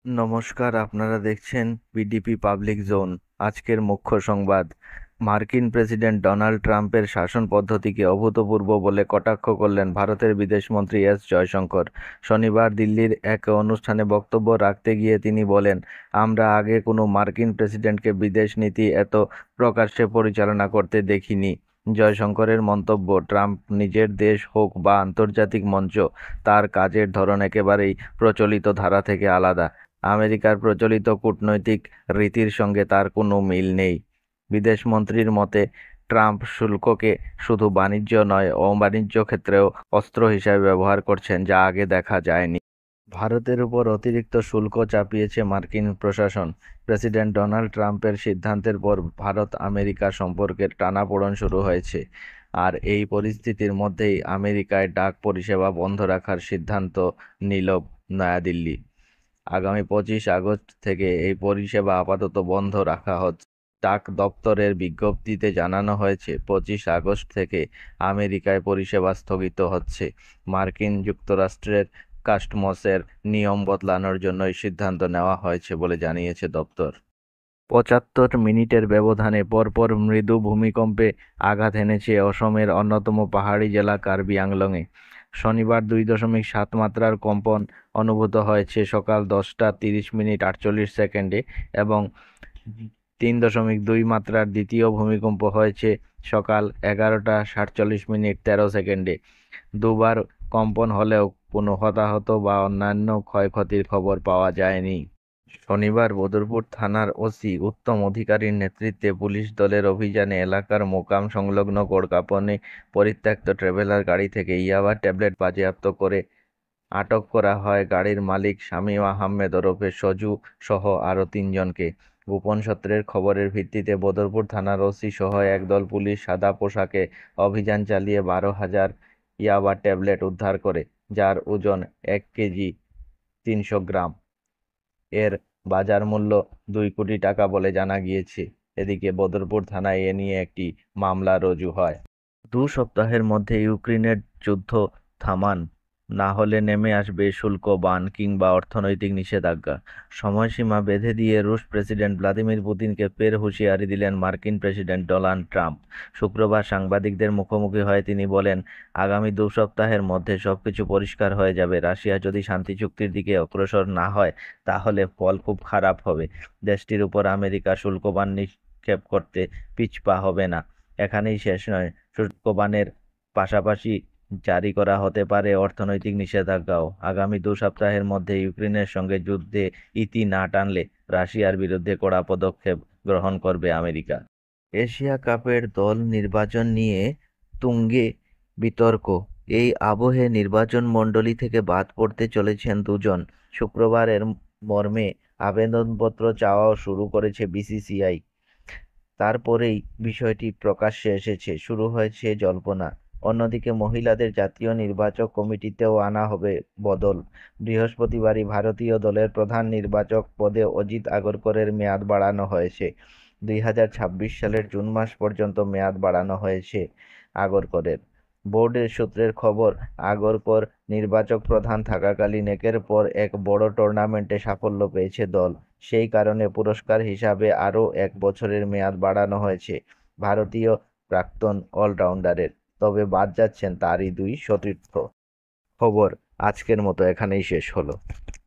নমস্কার, আপনারা দেখছেন পিডিপি পাবলিক জোন। আজকের মুখ্য সংবাদ: মার্কিন প্রেসিডেন্ট ডোনাল্ড ট্রাম্পের শাসন পদ্ধতিকে অভূতপূর্ব বলে কটাক্ষ করলেন ভারতের বিদেশমন্ত্রী এস জয়শঙ্কর। শনিবার দিল্লির এক অনুষ্ঠানে বক্তব্য রাখতে গিয়ে তিনি বলেন, আমরা আগে কোনো মার্কিন প্রেসিডেন্টকে বিদেশ নীতি এত প্রকাশ্যে পরিচালনা করতে দেখিনি। জয়শঙ্করের মন্তব্য, ট্রাম্প নিজের দেশ হোক বা আন্তর্জাতিক মঞ্চ, তার কাজের ধরন একেবারেই প্রচলিত ধারা থেকে আলাদা। আমেরিকার প্রচলিত কূটনৈতিক রীতির সঙ্গে তার কোনো মিল নেই। বিদেশমন্ত্রীর মতে, ট্রাম্প শুল্ককে শুধু বাণিজ্য নয়, অবাণিজ্য ক্ষেত্রেও অস্ত্র হিসাবে ব্যবহার করছেন, যা আগে দেখা যায়নি। ভারতের উপর অতিরিক্ত শুল্ক চাপিয়েছে মার্কিন প্রশাসন। প্রেসিডেন্ট ডোনাল্ড ট্রাম্পের সিদ্ধান্তের পর ভারত আমেরিকা সম্পর্কের টানাপোড়েন শুরু হয়েছে। আর এই পরিস্থিতির মধ্যেই আমেরিকায় ডাক পরিষেবা বন্ধ রাখার সিদ্ধান্ত নিল নয়াদিল্লি। আগামী 25 আগস্ট থেকে এই পরিষেবা আপাতত বন্ধ রাখা হচ্ছে। ডাক দপ্তরের বিজ্ঞপ্তিতে জানানো হয়েছে, 25 আগস্ট থেকে আমেরিকায় পরিষেবা স্থগিত হচ্ছে। মার্কিন যুক্তরাষ্ট্রের কাস্টমসের নিয়ম বদলানোর জন্য এই সিদ্ধান্ত নেওয়া হয়েছে বলে জানিয়েছে দপ্তর। 75 মিনিটের ব্যবধানে পরপর মৃদু ভূমিকম্পে আঘাত এনেছে অসমের অন্যতম পাহাড়ি জেলা কার্বি আংলংয়ে। শনিবার 2.7 মাত্রার কম্পন অনুভূত হয়েছে সকাল 10টা 30 মিনিট 48 সেকেন্ডে এবং 3.2 মাত্রার দ্বিতীয় ভূমিকম্প হয়েছে সকাল 11টা 47 মিনিট 13 সেকেন্ডে। দুবার কম্পন হলেও কোনো হতাহত বা অন্যান্য ক্ষয়ক্ষতির খবর পাওয়া যায়নি। শনিবার বদরপুর থানার ওসি উত্তম অধিকারীর নেতৃত্বে পুলিশ দলের অভিযানে এলাকার মোকাম সংলগ্ন গোড়কাপনে পরিত্যক্ত ট্রাভেলার গাড়ি থেকে ইয়াবা ট্যাবলেট বাজেয়াপ্ত করে আটক করা হয় গাড়ির মালিক শামীম আহমেদ ওরফে সজু সহ আরও 3জনকে। গোপন সূত্রের খবরের ভিত্তিতে বদরপুর থানার ওসি সহ একদল পুলিশ সাদা পোশাকে অভিযান চালিয়ে 12,000 ইয়াবা ট্যাবলেট উদ্ধার করে, যার ওজন 1 কেজি 300 গ্রাম। এর বাজার মূল্য 2 কোটি টাকা বলে জানা গিয়েছে। এদিকে বদরপুর থানায় এ নিয়ে একটি মামলা রুজু হয়। 2 সপ্তাহের মধ্যে ইউক্রেনের যুদ্ধ থামান, না হলে নেমে আসবে শুল্ক বাণ কিংবা অর্থনৈতিক নিষেধাজ্ঞা। সময়সীমা বেঁধে দিয়ে রুশ প্রেসিডেন্ট ভ্লাদিমির পুতিনকে ফের হুঁশিয়ারি দিলেন মার্কিন প্রেসিডেন্ট ডোনাল্ড ট্রাম্প। শুক্রবার সাংবাদিকদের মুখোমুখি হয়ে তিনি বলেন, আগামী 2 সপ্তাহের মধ্যে সবকিছু পরিষ্কার হয়ে যাবে। রাশিয়া যদি শান্তি চুক্তির দিকে অগ্রসর না হয়, তাহলে ফল খুব খারাপ হবে। দেশটির উপর আমেরিকা শুল্কবাণ নিক্ষেপ করতে পিছপা হবে না। এখানেই শেষ নয়, শুল্কবাণের পাশাপাশি জারি করা হতে পারে অর্থনৈতিক নিষেধাজ্ঞাও। আগামী 2 সপ্তাহের মধ্যে ইউক্রেনের সঙ্গে যুদ্ধে ইতি না টানলে রাশিয়ার বিরুদ্ধে কড়া পদক্ষেপ গ্রহণ করবে আমেরিকা। এশিয়া কাপের দল নির্বাচন নিয়ে তুঙ্গে বিতর্ক। এই আবহে নির্বাচন মণ্ডলী থেকে বাদ পড়তে চলেছেন 2জন। শুক্রবার এর মর্মে আবেদনপত্র চাওয়াও শুরু করেছে বিসিসিআই। তারপরেই বিষয়টি প্রকাশ্যে এসেছে, শুরু হয়েছে জল্পনা। অন্যদিকে মহিলাদের জাতীয় নির্বাচক কমিটিতেও আনা হবে বদল। বৃহস্পতিবারই ভারতীয় দলের প্রধান নির্বাচক পদে অজিত আগরকরের মেয়াদ বাড়ানো হয়েছে। 2026 সালের জুন মাস পর্যন্ত মেয়াদ বাড়ানো হয়েছে আগরকরের। বোর্ডের সূত্রের খবর, আগরকর নির্বাচক প্রধান থাকাকালীন একের পর এক বড় টুর্নামেন্টে সাফল্য পেয়েছে দল। সেই কারণে পুরস্কার হিসাবে আরও 1 বছরের মেয়াদ বাড়ানো হয়েছে ভারতীয় প্রাক্তন অলরাউন্ডারের। তবে বাদ যাচ্ছেন তারই 2 সতীর্থ। খবর আজকের মতো এখানেই শেষ হলো।